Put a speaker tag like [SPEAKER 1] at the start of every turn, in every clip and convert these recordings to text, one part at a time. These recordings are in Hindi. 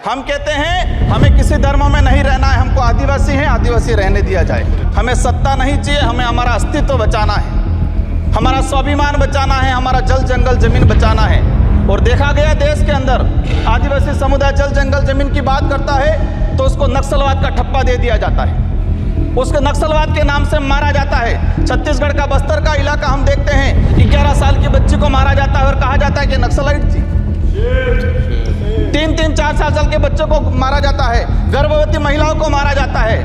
[SPEAKER 1] हम कहते हैं हमें किसी धर्म में नहीं रहना है, हमको आदिवासी हैं, आदिवासी रहने दिया जाए। हमें सत्ता नहीं चाहिए, हमें हमारा अस्तित्व बचाना है, हमारा स्वाभिमान बचाना है, हमारा जल जंगल जमीन बचाना है। और देखा गया देश के अंदर आदिवासी समुदाय जल जंगल जमीन की बात करता है तो उसको नक्सलवाद का ठप्पा दे दिया जाता है, उसको नक्सलवाद के नाम से मारा जाता है। छत्तीसगढ़ का बस्तर का इलाका हम देखते हैं, 11 साल की बच्ची को मारा जाता है और कहा जाता है कि नक्सलाइट थी। 3-3, 4-4 साल के बच्चों को मारा जाता है, गर्भवती महिलाओं को मारा जाता है।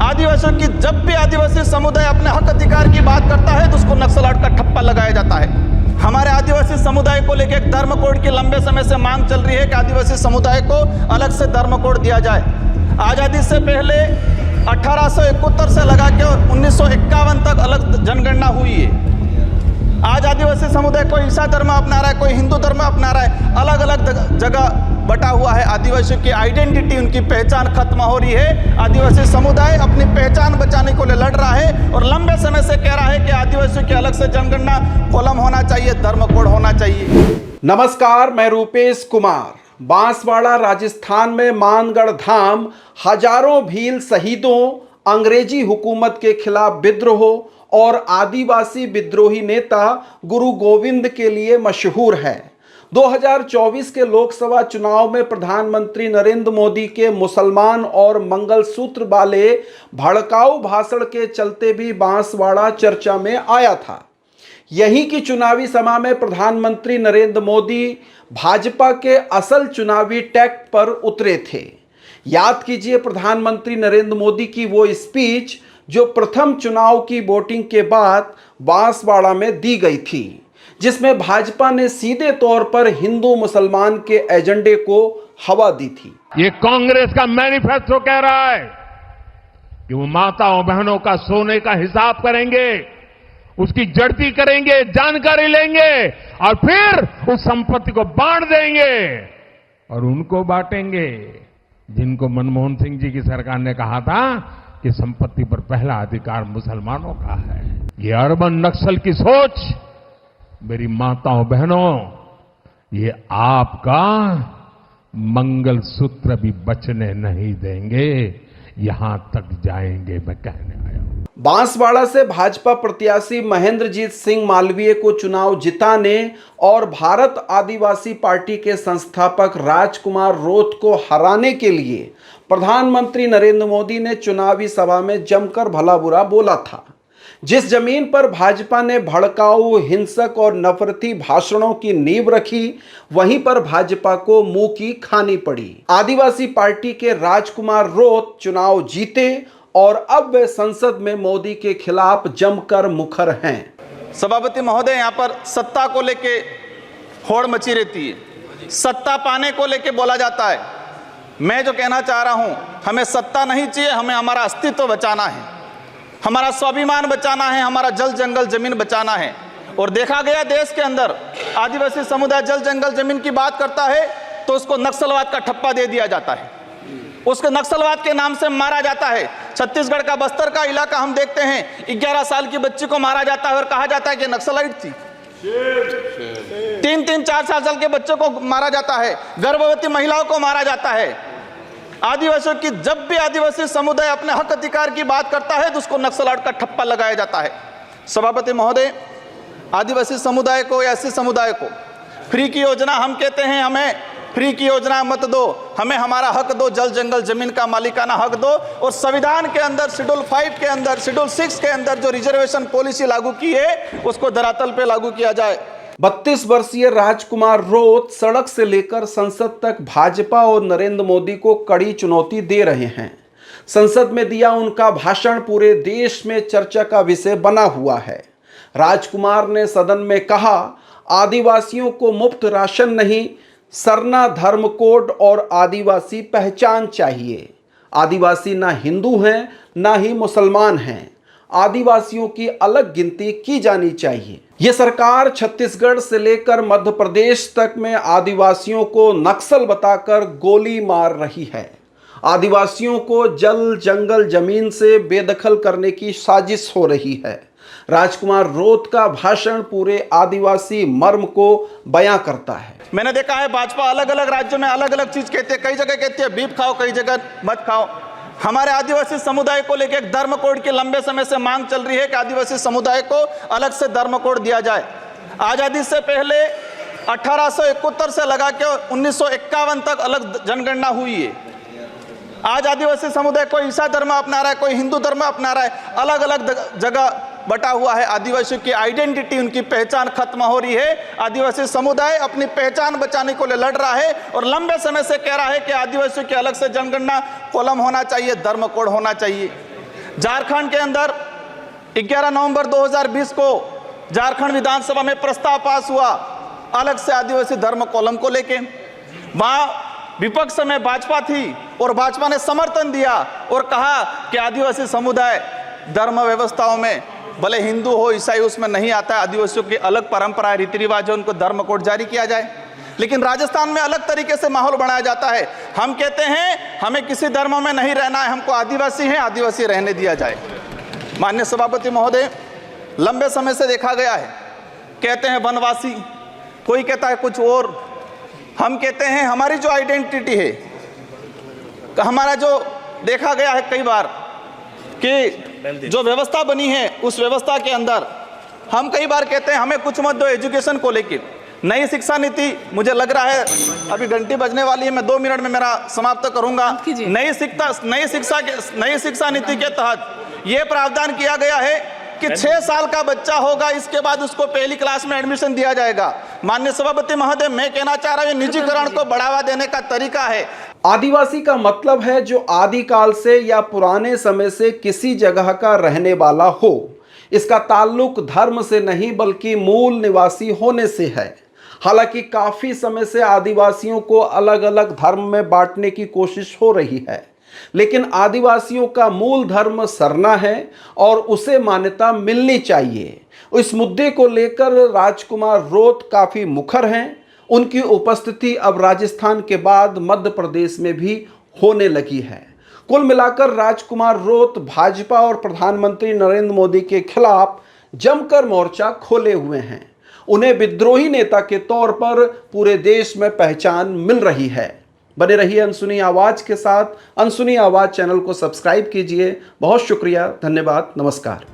[SPEAKER 1] आदिवासियों की जब भी आदिवासी समुदाय अपने हक अधिकार की बात करता है तो उसको नक्सलाइट का ठप्पा लगाया जाता है। हमारे आदिवासी समुदाय को लेकर एक धर्म कोड की लंबे समय से मांग चल रही है कि आदिवासी समुदाय को अलग से धर्म कोड दिया जाए। आज़ादी से पहले 1871 से लगा के 1951 तक अलग जनगणना हुई है। आज आदिवासी समुदाय कोई ईसाई धर्म अपना रहा है, कोई हिंदू धर्म अपना रहा है, अलग अलग जगह बटा हुआ है। आदिवासियों की आइडेंटिटी, उनकी पहचान खत्म हो रही है। आदिवासी समुदाय अपनी पहचान बचाने को लिए लड़ रहा है और लंबे समय से कह रहा है कि आदिवासियों की अलग से जनगणना कॉलम होना चाहिए, धर्म कोड होना चाहिए।
[SPEAKER 2] नमस्कार, मैं रूपेश कुमार। बांसवाड़ा राजस्थान में मानगढ़ धाम हजारों भील शहीदों, अंग्रेजी हुकूमत के खिलाफ विद्रोह और आदिवासी विद्रोही नेता गुरु गोविंद के लिए मशहूर है। 2024 के लोकसभा चुनाव में प्रधानमंत्री नरेंद्र मोदी के मुसलमान और मंगलसूत्र वाले भड़काऊ भाषण के चलते भी बांसवाड़ा चर्चा में आया था। यहीं की चुनावी सभा में प्रधानमंत्री नरेंद्र मोदी भाजपा के असल चुनावी टैक्ट पर उतरे थे। याद कीजिए प्रधानमंत्री नरेंद्र मोदी की वो स्पीच जो प्रथम चुनाव की वोटिंग के बाद बांसवाड़ा में दी गई थी, जिसमें भाजपा ने सीधे तौर पर हिंदू मुसलमान के एजेंडे को हवा दी थी।
[SPEAKER 3] ये कांग्रेस का मैनिफेस्टो कह रहा है कि वो माताओं बहनों का सोने का हिसाब करेंगे, उसकी जड़ती करेंगे, जानकारी लेंगे और फिर उस संपत्ति को बांट देंगे और उनको बांटेंगे जिनको मनमोहन सिंह जी की सरकार ने कहा था कि संपत्ति पर पहला अधिकार मुसलमानों का है। ये अर्बन नक्सल की सोच, मेरी माताओं बहनों, ये आपका मंगलसूत्र भी बचने नहीं देंगे, यहां तक जाएंगे, मैं कहने आया हूं।
[SPEAKER 2] बांसवाड़ा से भाजपा प्रत्याशी महेंद्रजीत सिंह मालवीय को चुनाव जिताने और भारत आदिवासी पार्टी के संस्थापक राजकुमार रोत को हराने के लिए प्रधानमंत्री नरेंद्र मोदी ने चुनावी सभा में जमकर भला बुरा बोला था। जिस जमीन पर भाजपा ने भड़काऊ, हिंसक और नफरती भाषणों की नींव रखी, वहीं पर भाजपा को मुंह की खानी पड़ी। आदिवासी पार्टी के राजकुमार रोत चुनाव जीते और अब वे संसद में मोदी के खिलाफ जमकर मुखर हैं।
[SPEAKER 1] सभापति महोदय, यहाँ पर सत्ता को लेके होड़ मची रहती है, सत्ता पाने को लेके बोला जाता है। मैं जो कहना चाह रहा हूं, हमें सत्ता नहीं चाहिए, हमें हमारा अस्तित्व बचाना है, हमारा स्वाभिमान बचाना है, हमारा जल जंगल जमीन बचाना है। और देखा गया देश के अंदर आदिवासी समुदाय जल जंगल जमीन की बात करता है तो उसको नक्सलवाद का ठप्पा दे दिया जाता है, उसको नक्सलवाद के नाम से मारा जाता है। छत्तीसगढ़ का बस्तर का इलाका हम देखते हैं, 11 साल की बच्ची को मारा जाता है और कहा जाता है कि नक्सलाइट थी। 3-3, 4-4 साल के बच्चों को मारा जाता है, गर्भवती महिलाओं को मारा जाता है। आदिवासियों की जब भी आदिवासी समुदाय अपने हक अधिकार की बात करता है तो उसको नक्सलाइट का ठप्पा लगाया जाता है। सभापति महोदय, आदिवासी समुदाय को या एससी समुदाय को फ्री की योजना, हम कहते हैं हमें फ्री की योजना मत दो, हमें हमारा हक दो, जल जंगल जमीन का मालिकाना हक दो। और संविधान के अंदर शेड्यूल 5 के अंदर, शेड्यूल 6 के अंदर जो रिजर्वेशन पॉलिसी लागू की है उसको धरातल पे लागू किया जाए।
[SPEAKER 2] 32 वर्षीय राजकुमार रोत सड़क से लेकर संसद तक भाजपा और नरेंद्र मोदी को कड़ी चुनौती दे रहे हैं। संसद में दिया उनका भाषण पूरे देश में चर्चा का विषय बना हुआ है। राजकुमार ने सदन में कहा, आदिवासियों को मुफ्त राशन नहीं, सरना धर्म कोड और आदिवासी पहचान चाहिए। आदिवासी ना हिंदू हैं ना ही मुसलमान हैं, आदिवासियों की अलग गिनती की जानी चाहिए। ये सरकार छत्तीसगढ़ से लेकर मध्य प्रदेश तक में आदिवासियों को नक्सल बताकर गोली मार रही है। आदिवासियों को जल जंगल जमीन से बेदखल करने की साजिश हो रही है। राजकुमार रोत का भाषण पूरे आदिवासी मर्म को बयां करता है।
[SPEAKER 1] मैंने देखा है भाजपा अलग अलग राज्यों में अलग अलग चीज कहती है। कई जगह कहती है बीफ खाओ, कई जगह मत खाओ। हमारे आदिवासी समुदाय को लेकर एक धर्म कोड की लंबे समय से मांग चल रही है कि आदिवासी समुदाय को अलग से धर्म कोड दिया जाए। आजादी से पहले 1871 से लगा के 1951 तक अलग जनगणना हुई है। आज आदिवासी समुदाय कोई ईसा धर्म अपना रहा है, कोई हिंदू धर्म अपना रहा है, अलग अलग जगह बटा हुआ है। आदिवासियों की आइडेंटिटी, उनकी पहचान खत्म हो रही है। आदिवासी समुदाय अपनी पहचान बचाने को लड़ रहा है और लंबे समय से कह रहा है कि आदिवासियों की अलग से जनगणना कॉलम होना चाहिए, धर्म कोड होना चाहिए। झारखंड के अंदर 11 नवंबर 2020 को झारखंड विधानसभा में प्रस्ताव पास हुआ अलग से आदिवासी धर्म कॉलम को लेके। वहां विपक्ष में भाजपा थी और भाजपा ने समर्थन दिया और कहा कि आदिवासी समुदाय धर्म व्यवस्थाओं में भले हिंदू हो ईसाई उसमें नहीं आता है, आदिवासियों की अलग परंपराएं रीति रिवाज है, उनको धर्म कोड जारी किया जाए। लेकिन राजस्थान में अलग तरीके से माहौल बनाया जाता है। हम कहते हैं हमें किसी धर्म में नहीं रहना है, हमको आदिवासी हैं, आदिवासी रहने दिया जाए। माननीय सभापति महोदय, लंबे समय से देखा गया है, कहते हैं वनवासी, कोई कहता है कुछ और। हम कहते हैं हमारी जो आइडेंटिटी है, हमारा जो देखा गया है कई बार कि जो व्यवस्था बनी है उस व्यवस्था के अंदर हम कई बार कहते हैं हमें कुछ मत दो एजुकेशन को लेकर। नई शिक्षा नीति, मुझे लग रहा है अभी घंटी बजने वाली है, मैं 2 मिनट में मेरा समाप्त करूंगा। नई शिक्षा नीति के तहत यह प्रावधान किया गया है कि 6 साल का बच्चा होगा, इसके बाद उसको पहली क्लास में एडमिशन दिया जाएगा। माननीय सभापति महोदय, मैं कहना चाह रहा हूं निजीकरण को बढ़ावा देने का तरीका है।
[SPEAKER 2] आदिवासी का मतलब है जो आदिकाल से या पुराने समय से किसी जगह का रहने वाला हो। इसका ताल्लुक धर्म से नहीं बल्कि मूल निवासी होने से है। हालांकि काफी समय से आदिवासियों को अलग अलग धर्म में बांटने की कोशिश हो रही है, लेकिन आदिवासियों का मूल धर्म सरना है और उसे मान्यता मिलनी चाहिए। इस मुद्दे को लेकर राजकुमार रोत काफी मुखर हैं। उनकी उपस्थिति अब राजस्थान के बाद मध्य प्रदेश में भी होने लगी है। कुल मिलाकर राजकुमार रोत भाजपा और प्रधानमंत्री नरेंद्र मोदी के खिलाफ जमकर मोर्चा खोले हुए हैं। उन्हें विद्रोही नेता के तौर पर पूरे देश में पहचान मिल रही है। बने रहिए अनसुनी आवाज के साथ। अनसुनी आवाज चैनल को सब्सक्राइब कीजिए। बहुत शुक्रिया, धन्यवाद, नमस्कार।